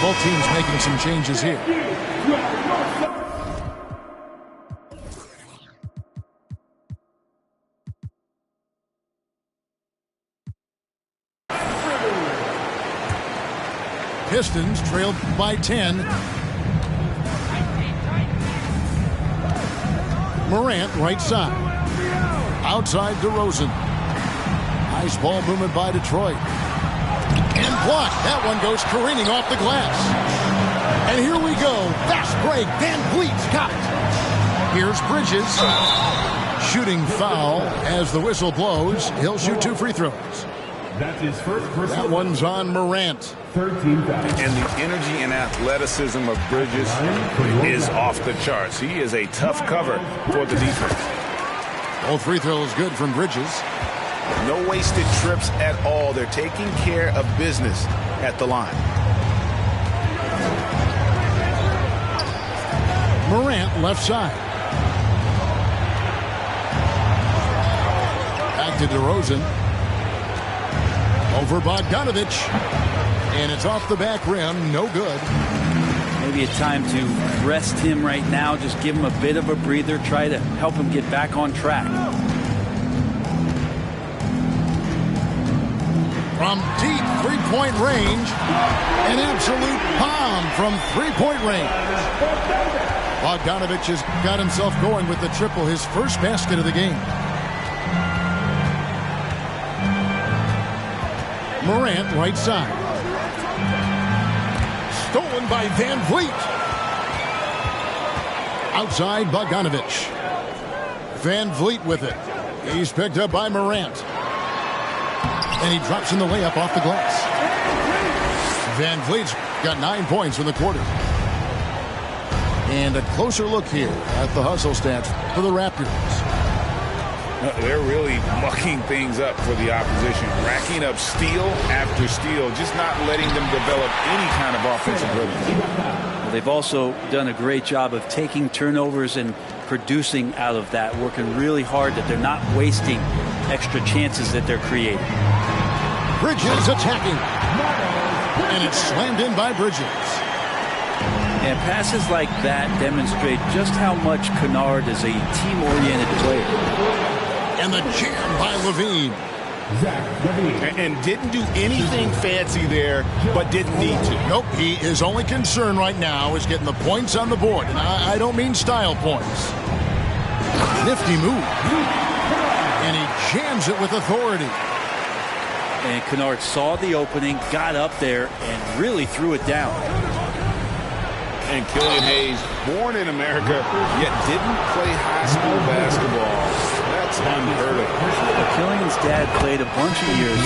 Both teams making some changes here. Pistons trailed by 10. Morant right side. Outside DeRozan. Nice ball movement by Detroit. And blocked. That one goes careening off the glass. And here we go. Fast break. Van Vliet's got it. Here's Bridges. Shooting foul as the whistle blows. He'll shoot 2 free throws. That's his first personal. That one's on Morant. 13 fouls. And the energy and athleticism of Bridges is off the charts. He is a tough cover for the defense. Both free throws good from Bridges. No wasted trips at all. They're taking care of business at the line. Morant left side. Back to DeRozan. Over Bogdanovich. And it's off the back rim. No good. Maybe a time to rest him right now. Just give him a bit of a breather. Try to help him get back on track. From deep three-point range. An absolute bomb from three-point range. Bogdanovich has got himself going with the triple. His first basket of the game. Morant right side. Stolen by Van Vliet. Outside Bogdanovich. Van Vliet with it. He's picked up by Morant. And he drops in the layup off the glass. Van Vliet's got 9 points in the quarter. And a closer look here at the hustle stats for the Raptors. They're really mucking things up for the opposition, racking up steal after steal, just not letting them develop any kind of offensive rhythm. Well, they've also done a great job of taking turnovers and producing out of that, working really hard that they're not wasting extra chances that they're creating. Bridges attacking. And it's slammed in by Bridges. And passes like that demonstrate just how much Kennard is a team-oriented player. And the jam by Levine. And didn't do anything fancy there, but didn't need to. Nope, his only concern right now is getting the points on the board. And I don't mean style points. Nifty move. And he jams it with authority. And Kennard saw the opening, got up there, and really threw it down. And Killian Hayes, born in America, yet didn't play high school basketball. That's unheard of. Killian's dad played a bunch of years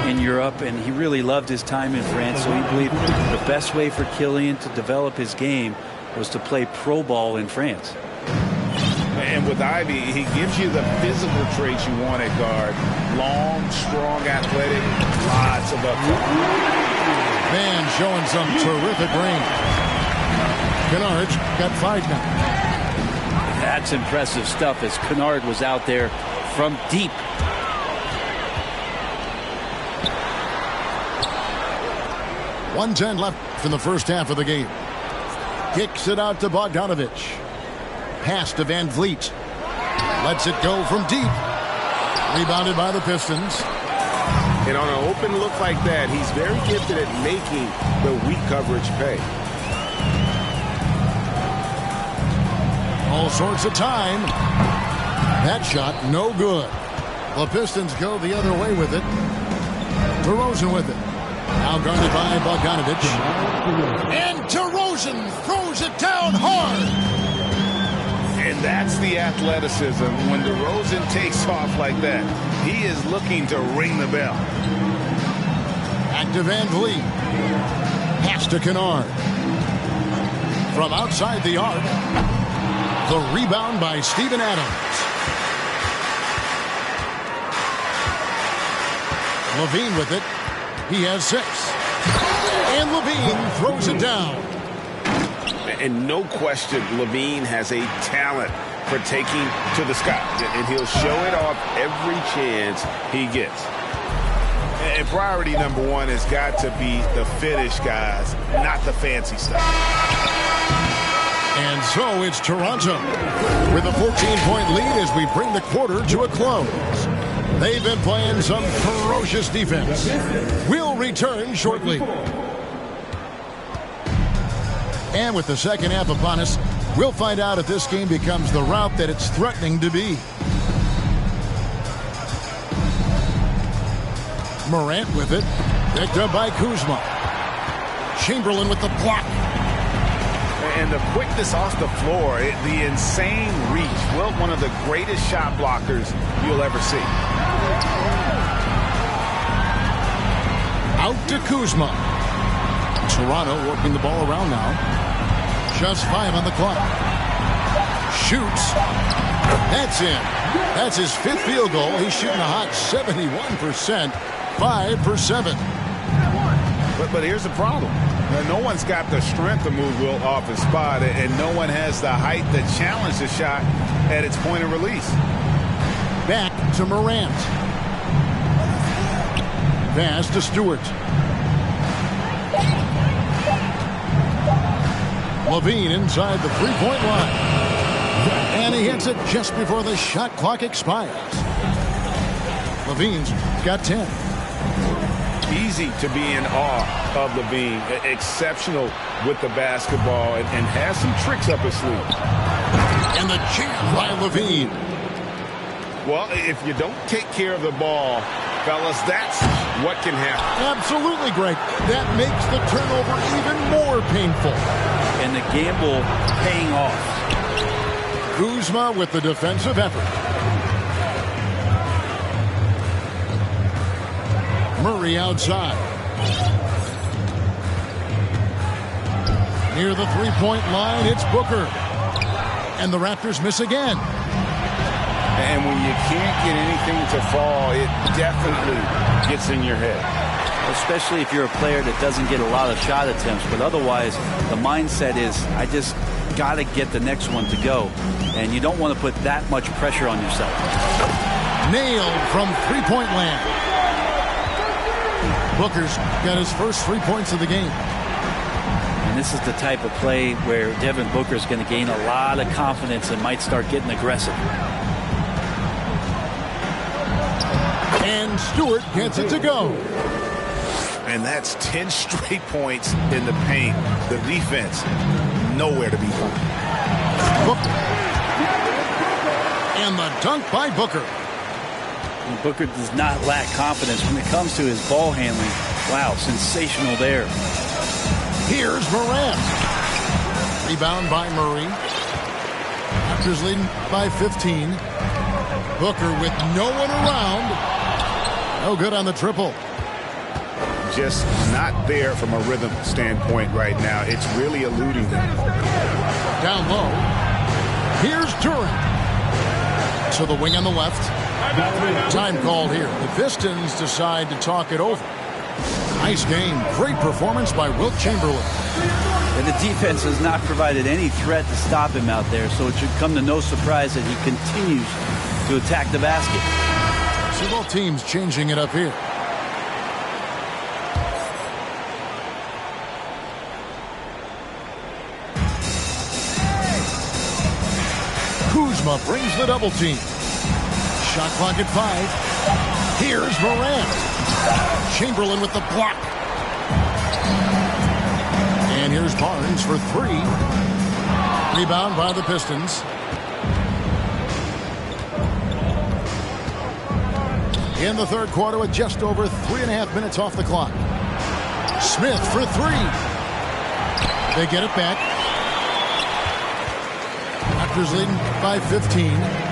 in Europe, and he really loved his time in France, so he believed the best way for Killian to develop his game was to play pro ball in France. And with Ivy, he gives you the physical traits you want at guard. Long, strong, athletic, lots of upside. Man showing some terrific range. Kennard's got 5 now. That's impressive stuff as Kennard was out there from deep. .110 left in the first half of the game. Kicks it out to Bogdanovich. Pass to Van Vliet. Lets it go from deep. Rebounded by the Pistons. And on an open look like that, he's very gifted at making the weak coverage pay. All sorts of time. That shot, no good. The Pistons go the other way with it. DeRozan with it. Now guarded by Bogdanovich. And DeRozan throws it down hard. And that's the athleticism. When DeRozan takes off like that, he is looking to ring the bell. Back to Van Vliet. Pass to Kennard. From outside the arc. The rebound by Steven Adams. Levine with it. He has 6. And Levine throws it down. And no question, Levine has a talent for taking to the sky. And he'll show it off every chance he gets. And priority number one has got to be the finish, guys, not the fancy stuff. And so it's Toronto with a 14-point lead as we bring the quarter to a close. They've been playing some ferocious defense. We'll return shortly. And with the second half upon us, we'll find out if this game becomes the rout that it's threatening to be. Morant with it. Picked up by Kuzma. Chamberlain with the block. And the quickness off the floor, the insane reach. Well, one of the greatest shot blockers you'll ever see. Out to Kuzma. Toronto working the ball around now. Just 5 on the clock. Shoots. That's in. That's his 5th field goal. He's shooting a hot 71%. 5 for 7. But here's the problem. No one's got the strength to move Will off his spot, and no one has the height to challenge the shot at its point of release. Back to Morant. Pass to Stewart. Levine inside the three-point line. And he hits it just before the shot clock expires. Levine's got 10. Easy to be in awe of Levine. Exceptional with the basketball and has some tricks up his sleeve. And the jam by Levine. Well, if you don't take care of the ball, fellas, that's what can happen. Absolutely, Greg. That makes the turnover even more painful. And the gamble paying off. Kuzma with the defensive effort. Murray outside. Near the three-point line, it's Booker. And the Raptors miss again. And when you can't get anything to fall, it definitely gets in your head. Especially if you're a player that doesn't get a lot of shot attempts. But otherwise, the mindset is, I just got to get the next one to go. And you don't want to put that much pressure on yourself. Nailed from three-point land. Booker's got his first 3 points of the game. And this is the type of play where Devin Booker is going to gain a lot of confidence and might start getting aggressive. And Stewart gets it to go. And that's 10 straight points in the paint. The defense, nowhere to be found. Booker. And the dunk by Booker. And Booker does not lack confidence when it comes to his ball handling. Wow, sensational there. Here's Morant. Rebound by Murray. Raptors leading by 15. Booker with no one around. No good on the triple. Just not there from a rhythm standpoint right now. It's really eluding them. Down low. Here's Durant. To the wing on the left. Time called here. The Pistons decide to talk it over. Nice game. Great performance by Wilt Chamberlain. And the defense has not provided any threat to stop him out there, so it should come to no surprise that he continues to attack the basket. So both teams changing it up here. Kuzma brings the double team. Shot clock at 5. Here's Morant. Chamberlain with the block. And here's Barnes for 3. Rebound by the Pistons. In the third quarter with just over 3.5 minutes off the clock. Smith for 3. They get it back. Raptors leading by 15.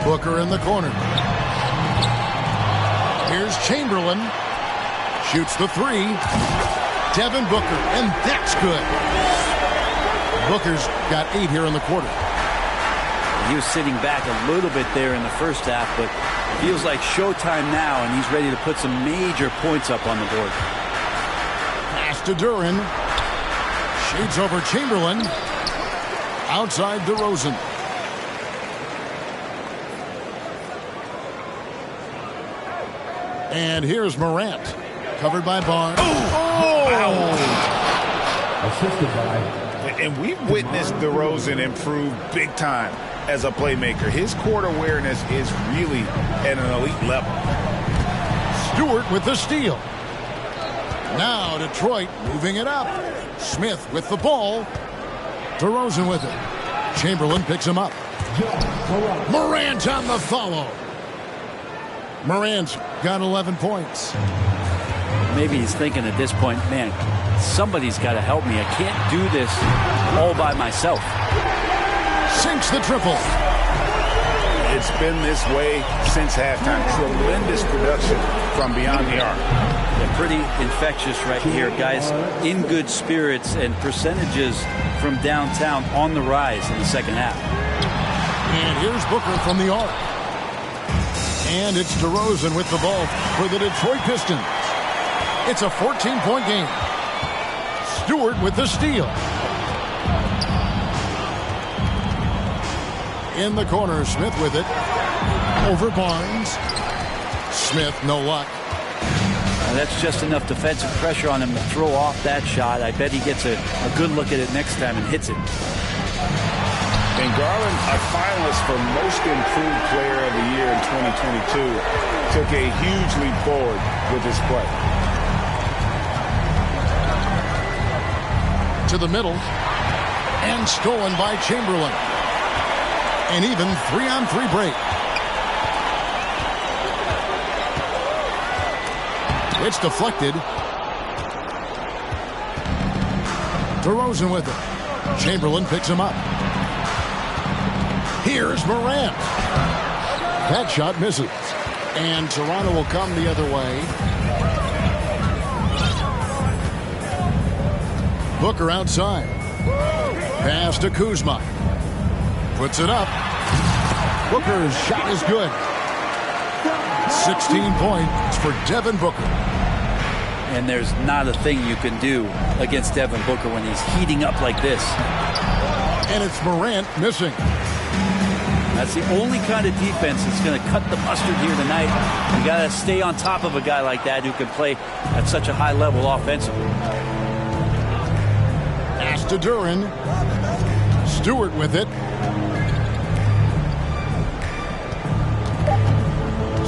Booker in the corner. Here's Chamberlain. Shoots the 3. Devin Booker, and that's good. Booker's got 8 here in the quarter. He was sitting back a little bit there in the first half, but it feels like showtime now, and he's ready to put some major points up on the board. Pass to Duran. Shades over Chamberlain. Outside DeRozan. And here's Morant. Covered by Barnes. Assisted by. And we've witnessed DeRozan improve big time as a playmaker. His court awareness is really at an elite level. Stewart with the steal. Now Detroit moving it up. Smith with the ball. DeRozan with it. Chamberlain picks him up. Morant on the follow. Morant's got 11 points. Maybe he's thinking at this point, man, somebody's got to help me. I can't do this all by myself. Sinks the triple. It's been this way since halftime. Tremendous production from beyond the arc. Yeah, pretty infectious right here, guys. In good spirits and percentages from downtown on the rise in the second half. And here's Booker from the arc. And it's DeRozan with the ball for the Detroit Pistons. It's a 14-point game. Stewart with the steal. In the corner, Smith with it. Over Barnes. Smith, no luck. That's just enough defensive pressure on him to throw off that shot. I bet he gets a good look at it next time and hits it. And Garland, a finalist for Most Improved Player of the Year in 2022, took a huge leap forward with his play. To the middle. And stolen by Chamberlain. An even 3-on-3 break. It's deflected. DeRozan with it. Chamberlain picks him up. Here's Morant. That shot misses. And Toronto will come the other way. Booker outside. Pass to Kuzma. Puts it up. Booker's shot is good. 16 points for Devin Booker. And there's not a thing you can do against Devin Booker when he's heating up like this. And it's Morant missing. That's the only kind of defense that's going to cut the mustard here tonight. You got to stay on top of a guy like that who can play at such a high level offensively. Pass to Duran. Stewart with it.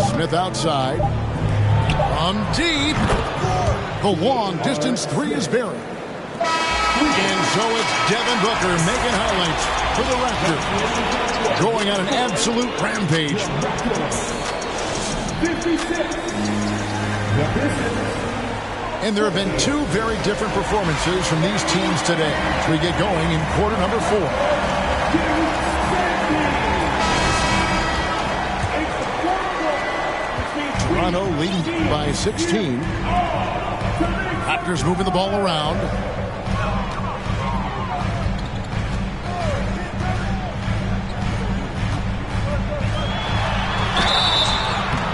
Smith outside. From deep. The long distance three is buried. And so it's Devin Booker making highlights for the Raptors. Going on an absolute rampage. And there have been two very different performances from these teams today as we get going in quarter number 4. Toronto leading by 16. Raptors moving the ball around.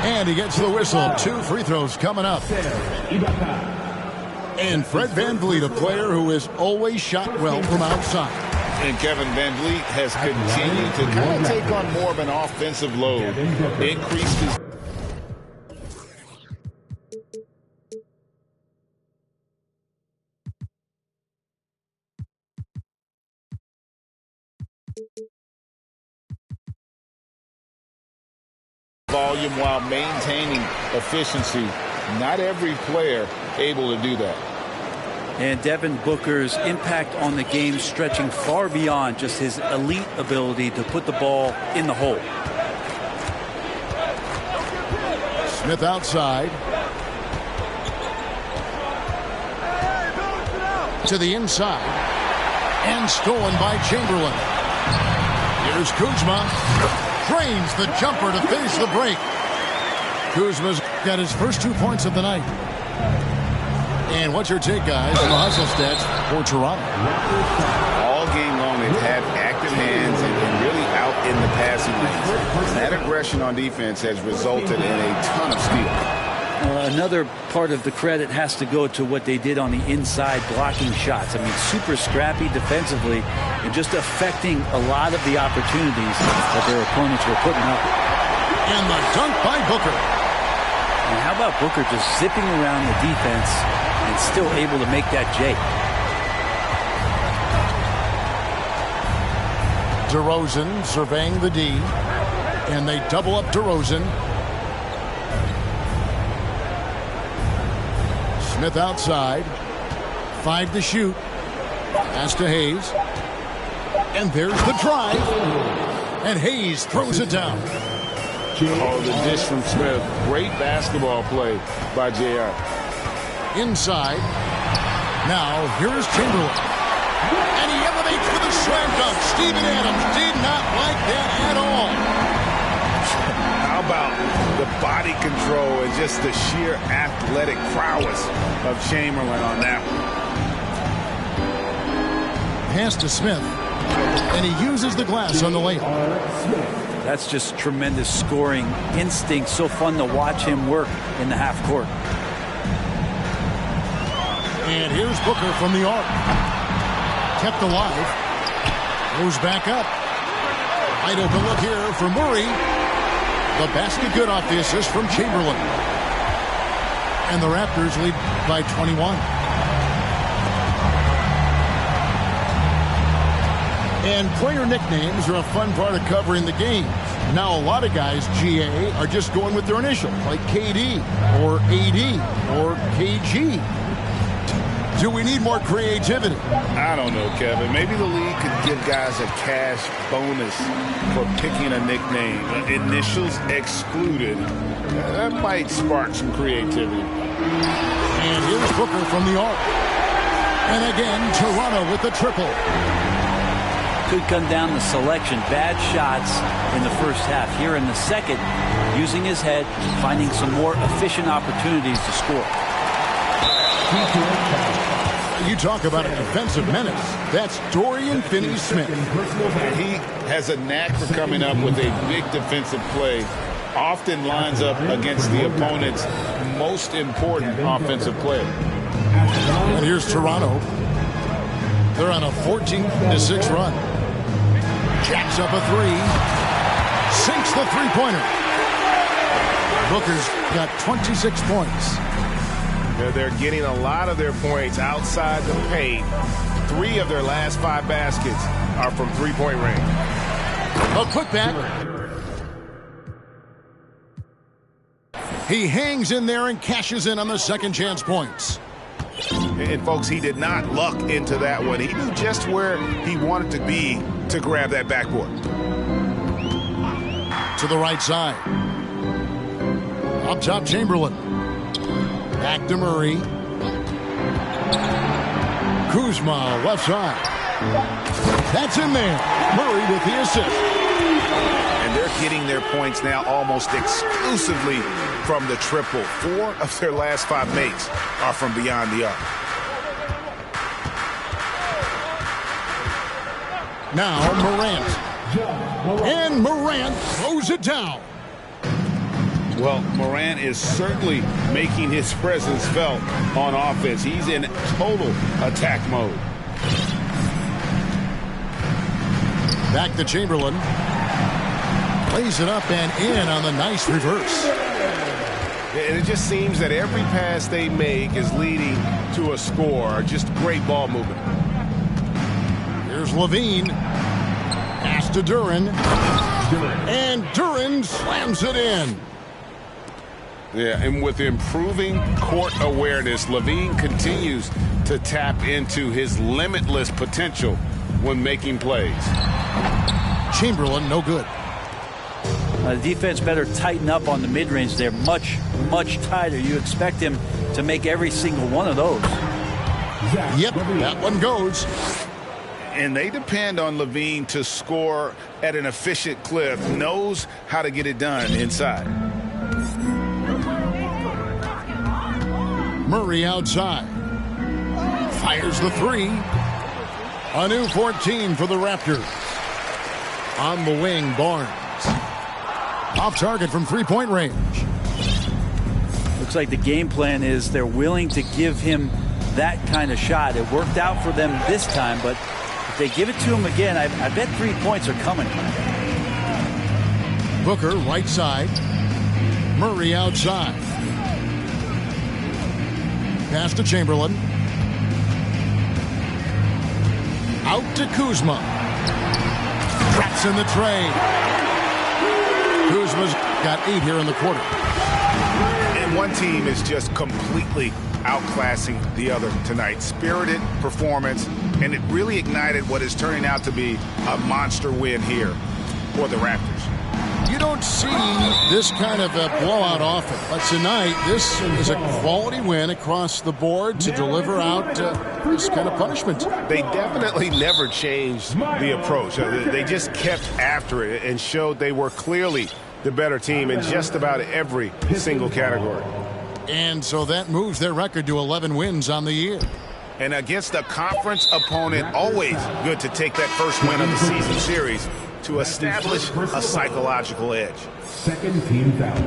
And he gets the whistle. 2 free throws coming up. And Fred VanVleet, a player who has always shot well from outside. And Kevin VanVleet has continued to kind of take on more of an offensive load. Increased his... volume while maintaining efficiency. Not every player able to do that. And Devin Booker's impact on the game stretching far beyond just his elite ability to put the ball in the hole. Smith outside. To the inside. And stolen by Chamberlain. Here's Kuzma. Drains the jumper to finish the break. Kuzma's got his first 2 points of the night. And what's your take, guys, on the hustle stats for Toronto? All game long, they've had active hands and really out in the passing lanes. That aggression on defense has resulted in a ton of steals. Another part of the credit has to go to what they did on the inside blocking shots. I mean, super scrappy defensively and just affecting a lot of the opportunities that their opponents were putting up. And the dunk by Booker. And how about Booker just zipping around the defense and still able to make that J? DeRozan surveying the D. And they double up DeRozan. Smith outside. 5 to shoot. Pass to Hayes. And there's the drive. And Hayes throws it down. Oh, the dish from Smith. Great basketball play by JR. Inside. Now, here's Chamberlain. And he elevates for the slam dunk. Steven Adams did not like that at all. How about the body control and just the sheer athletic prowess of Chamberlain on that one? Pass to Smith. And he uses the glass on the layup. That's just tremendous scoring instinct. So fun to watch him work in the half court. And here's Booker from the arc. Kept alive. Goes back up. Wide open look here for Murray. The basket good off the assist from Chamberlain. And the Raptors lead by 21. And player nicknames are a fun part of covering the games. Now a lot of guys, GA, are just going with their initials, like KD or AD or KG. Do we need more creativity? I don't know, Kevin. Maybe the league could give guys a cash bonus for picking a nickname. Initials excluded. That might spark some creativity. And here's Booker from the arc. And again, Toronto with the triple. Could come down the selection. Bad shots in the first half. Here in the second, using his head, finding some more efficient opportunities to score. You talk about a defensive menace. That's Dorian Finney-Smith. He has a knack for coming up with a big defensive play. Often lines up against the opponent's most important offensive player. And here's Toronto. They're on a 14-6 run. Jacks up a three. Sinks the three-pointer. Booker's got 26 points. They're getting a lot of their points outside the paint. 3 of their last 5 baskets are from three-point range. A putback. He hangs in there and cashes in on the second chance points. And, folks, he did not luck into that one. He knew just where he wanted to be to grab that backboard. To the right side. Up top, Chamberlain. Back to Murray. Kuzma, left side. That's in there. Murray with the assist. And they're getting their points now almost exclusively from the triple. 4 of their last 5 makes are from beyond the arc. Now Morant. And Morant throws it down. Well, Morant is certainly making his presence felt on offense. He's in total attack mode. Back to Chamberlain. Plays it up and in on the nice reverse. And it just seems that every pass they make is leading to a score. Just great ball movement. Here's Levine. Pass to Duren. And Duren slams it in. Yeah, and with improving court awareness, Levine continues to tap into his limitless potential when making plays. Chamberlain, no good. The defense better tighten up on the mid-range. They're much, much tighter. You expect him to make every single one of those. Yep, that one goes. And they depend on Levine to score at an efficient clip, knows how to get it done inside. Murray outside. Fires the three. A new 14 for the Raptors. On the wing, Barnes. Off target from three-point range. Looks like the game plan is they're willing to give him that kind of shot. It worked out for them this time, but if they give it to him again, I bet 3 points are coming. Booker, right side. Murray outside. Pass to Chamberlain. Out to Kuzma. Traps in the tray. Kuzma's got 8 here in the quarter. And one team is just completely outclassing the other tonight. Spirited performance, and it really ignited what is turning out to be a monster win here for the Raptors. You don't see this kind of a blowout often, but tonight this is a quality win across the board to deliver out this kind of punishment. They definitely never changed the approach. They just kept after it and showed they were clearly the better team in just about every single category. And so that moves their record to 11 wins on the year. And against a conference opponent, always good to take that first win of the season series to establish a psychological edge. Second team foul.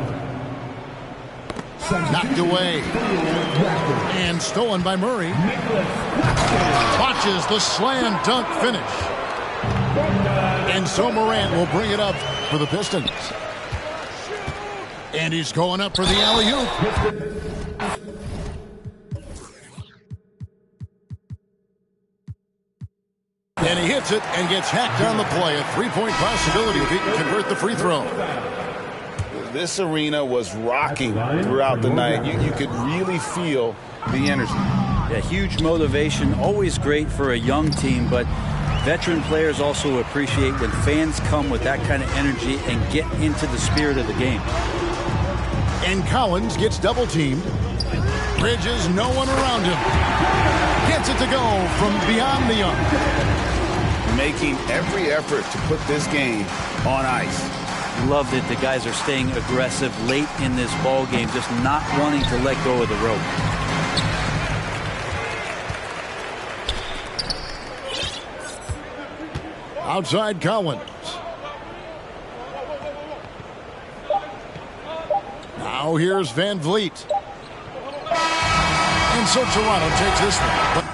Knocked away. And stolen by Murray. Watches the slam dunk finish. And so Morant will bring it up for the Pistons. And he's going up for the alley-oop. And he hits it and gets hacked on the play. A three-point possibility if he can convert the free throw. This arena was rocking throughout the night. You could really feel the energy. Yeah, huge motivation, always great for a young team, but veteran players also appreciate when fans come with that kind of energy and get into the spirit of the game. And Collins gets double-teamed. Bridges, no one around him. Gets it to go from beyond the arc. Making every effort to put this game on ice. Love that the guys are staying aggressive late in this ball game, just not wanting to let go of the rope. Outside Collins. Now here's Van Vliet. And so Toronto takes this one.